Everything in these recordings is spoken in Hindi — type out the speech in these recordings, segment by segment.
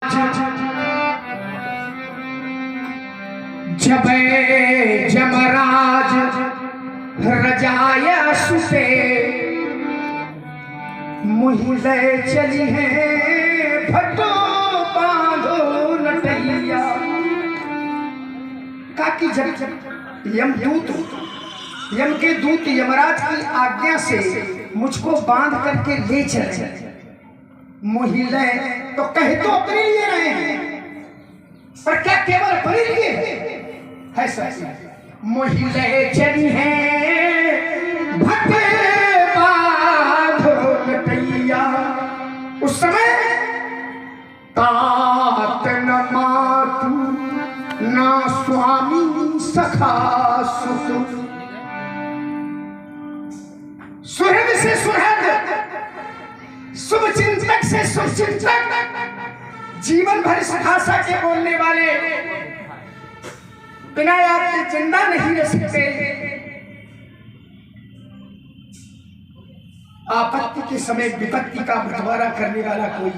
जब जमराज रजाया सुते मुहिले चली है फटो बांधो नटैया। काकी जब यम के दूत यमराज की आज्ञा से मुझको बांध करके ले चले, मुहिले तो कहे तो अपने लिए रहे हैं, पर क्या केवल अपने लिए है? सच मुहिले चली है भटे बांधो नटैया। उस समय तात न मातु ना स्वामी सखा सुत, सुहृद से सुहृद, शुभ चिंतक से शुभ चिंतक, जीवन भर सखासा के बोलने वाले बिना आपके जिंदा नहीं रह सकते। आपत्ति के समय विपत्ति का बंटवारा करने वाला कोई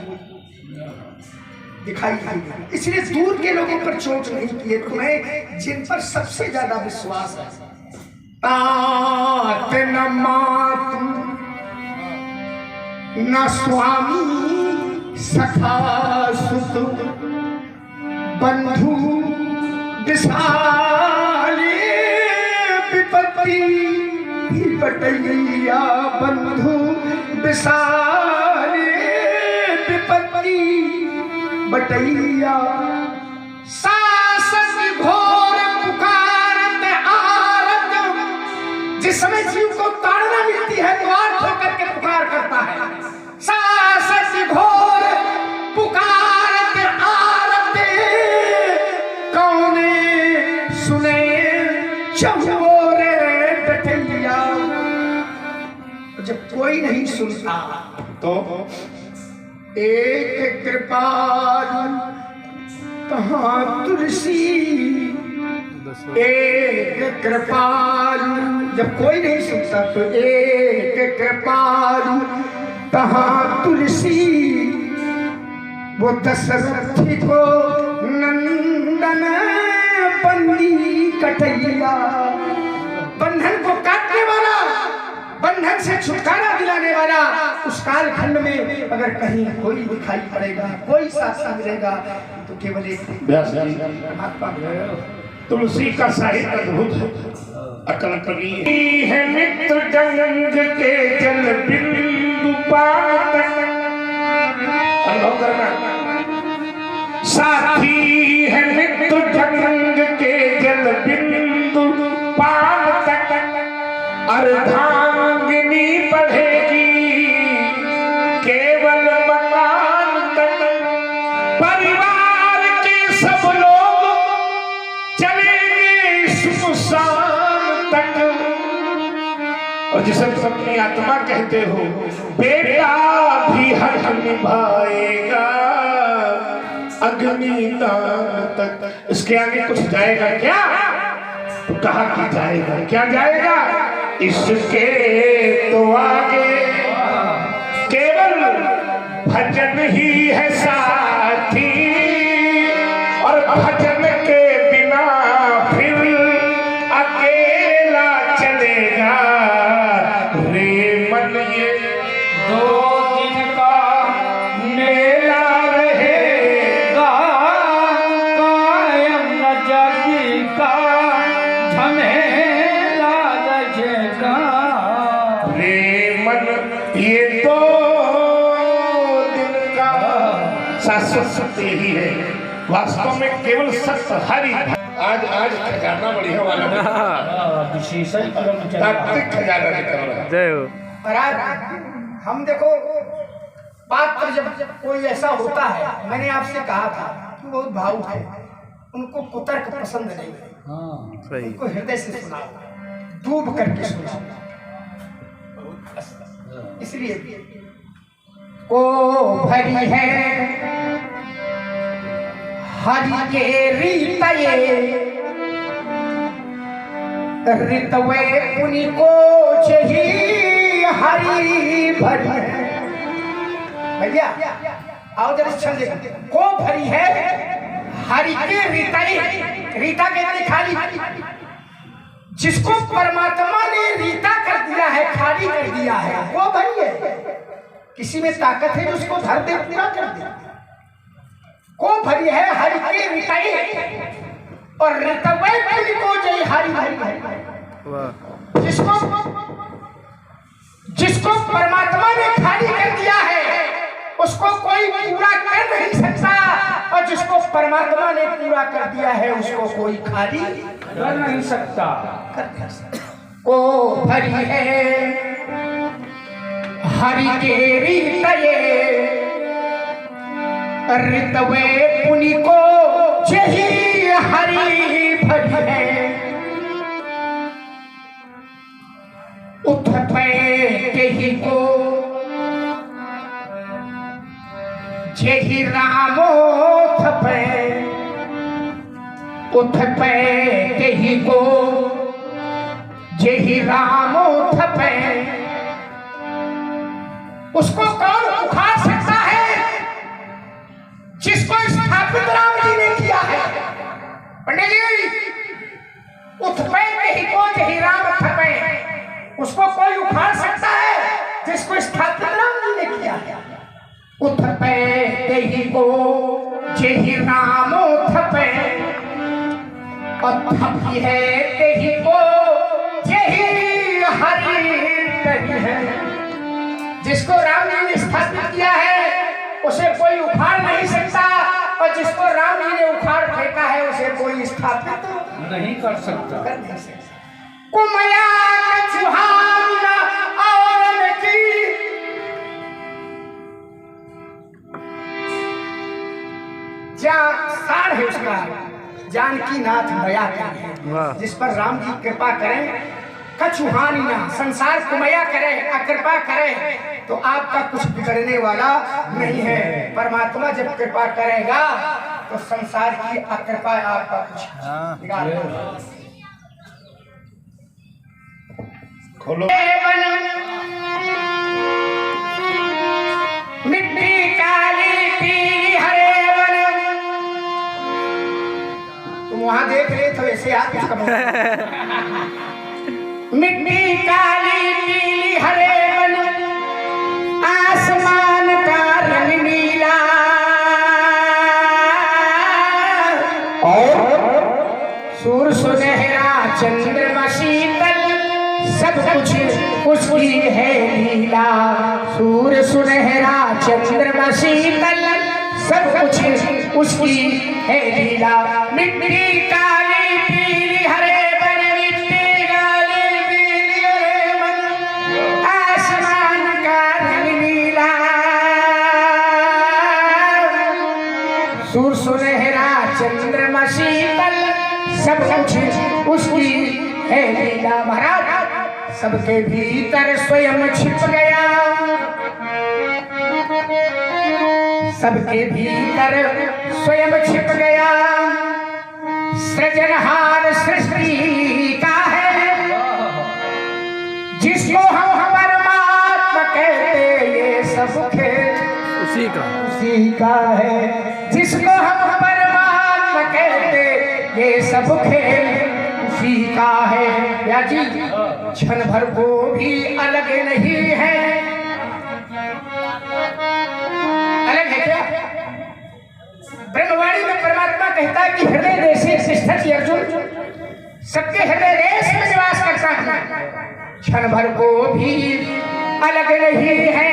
दिखाई नहीं, इसलिए दूर के लोगों पर चोट नहीं किए। तुम्हें जिन पर सबसे ज्यादा विश्वास है, तात न मातु न स्वामी सखा सुत, बंधु विशाले विपत्ति बटैया। बंधु विशाले विपत्ति बटैया। सासत घोर पुकारत आरत, जिस समय जीव को ताड़ना मिलती है तो आर्त होकर के पुकार करता है। सासत घोर पुकारत आरत, कौने सुने चहुरे डटैया। जब कोई नहीं सुनता तो एक कृपालु कहाँ तुलसी, एक कृपालु। जब कोई नहीं सुनता तो एक कृपालु कहाँ तुलसी, वो दशरथी को नंदन बंदी कटैया। बंधन को काटने वाला, बंधन से छुटकारा दिलाने वाला, उस कालखंड में अगर कहीं कोई दिखाई पड़ेगा, कोई साथ मिलेगा तो केवल एक महात्मा तुलसी का साहित्य अद्भुत है, अकल्पनीय है। मित्र गंग के जल बिंदु पात, अनुभव करना। साथी है मित्र गंग के जल बिंदु पात, अर्धांगिनी बढ़ेगी केवल मकान तक, परिवार के सब लोग चलेंगे सुमसान तक। और जिसे तुम अपनी आत्मा कहते हो, बेटा भी हक निभाएगा अग्निदान तक। इसके आगे कुछ जाएगा क्या? तो कहा कि जाएगा, क्या जाएगा? इसके तो आगे केवल भजन ही है साथी, और भजन के बिना फिर अकेला चलेगा। रे मन ये 2 दिन का मेला रहेगा, कायम न जाति का झमेला रहेगा। रे मन ये 2 दिन का शाश्वत सत्य ही है, वास्तव में केवल सत्य हरि। आज खजाना बढ़िया वाला तात्विक खजाना निकल रहा है। जय हो। और आज हम देखो, बात पर जब कोई ऐसा होता है, मैंने आपसे कहा था कि बहुत भावुक है, उनको कुतर्क पसंद नहीं है, उनको हृदय से सुनाओ, डूब करके सुनाओ। इसलिए को भरी है हरि के रीतये, ऋतवे पुनि को ही हरि भरी। भैया आओ जरा चल देख को भरी है हरि के रीताई, रीता कहते खाली, जिसको परमात्मा ने रीता कर दिया है, खाली कर दिया है, वो भरी है। किसी में ताकत है जो उसको धर दे, पूरा कर दे। को भरी है हरि के रीताई और ऋतवे पुनि को जय हरि भरी। जिसको परमात्मा ने खाली कर दिया है उसको कोई पूरा कर नहीं सकता, और जिसको परमात्मा ने पूरा कर दिया है उसको कोई खाली कर नहीं सकता। को भरी है हरि के रीतये ऋतवे पुनि को जही हरि भरी है। उठपे केहि को जेहि रामो थपे, उठपे केहि को जेहि रामो थपे। उसको कौन उखाड़ सकता है जिसको स्थापित राम जी ने किया है। पंडित जी, उठपे केहि को जेहि राम थपे, उसको कोई उखाड़ सकता है जिसको स्थापित राम जी ने किया है। उठपे केहि को जेहि रामो थपे, और थपी है केहि को जेहि हरि भरी है। जिसको राम जी ने स्थापित किया है उसे कोई उखाड़ नहीं सकता, और जिसको राम जी ने उखाड़ फेंका है उसे कोई स्थापित नहीं कर सकता। कुमया कछुहाना औरन की, साढ़ है उसका जानकी नाथ मया करें, जिस पर राम जी कृपा करें। कछुहानिया संसार कुमया करे, कृपा करे तो आपका कुछ बिगड़ने वाला नहीं है। परमात्मा जब कृपा करेगा तो संसार की अकृपा आपका कुछ बिगाड़ेगा। खोलो मिट्टी काली पीली हरे वन, तुम वहां देख रहे तो ऐसे आप मिट्टी काली पीली हरे वन, आसमान का रंग नीला, और सूर्य सुनहरा चंद्रमा शीतल, सब कुछ उसकी है लीला। सूर्य सुनहरा चंद्रमा शीतल, सब कुछ उसकी है लीला। मिट्टी काली पीली हरे वन, मिट्टी काली पीली हरे वन, आसमान का रंग नीला, सूर्य सुनहरा चंद्रमा शीतल, सब कुछ उसकी है लीला। महाराज सबके भीतर स्वयं छिप गया, सबके भीतर स्वयं छिप गया। सृजनहार सृष्टि का है, जिसको हम परमात्मा कहते, ये सब खेल उसी का है। जिसको हम परमात्मा कहते, ये सब खेल उसी का है। या जी क्षण भर को भी अलग नहीं है, अलग है क्या? ब्रह्मवाणी में परमात्मा कहता है कि हृदय देशे तिष्ठति अर्जुन, सबके हृदय देश में निवास करता है, क्षण भर को भी अलग नहीं है,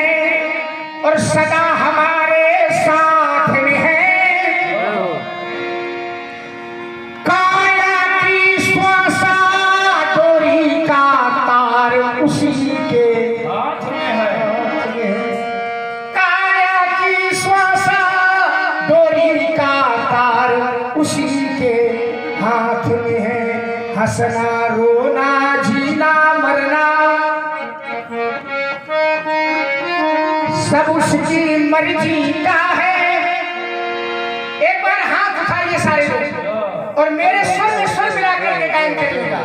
और सदा हमारे साथ में है। उसी के हाथ में है, काया की श्वासा डोरी का तार उसी के हाथ में है। हंसना रोना जीना मरना सब उसकी मर्जी का है। एक बार हाथ उठाइए सारे लोग और मेरे स्वर में स्वर मिला करके गायन करिएगा।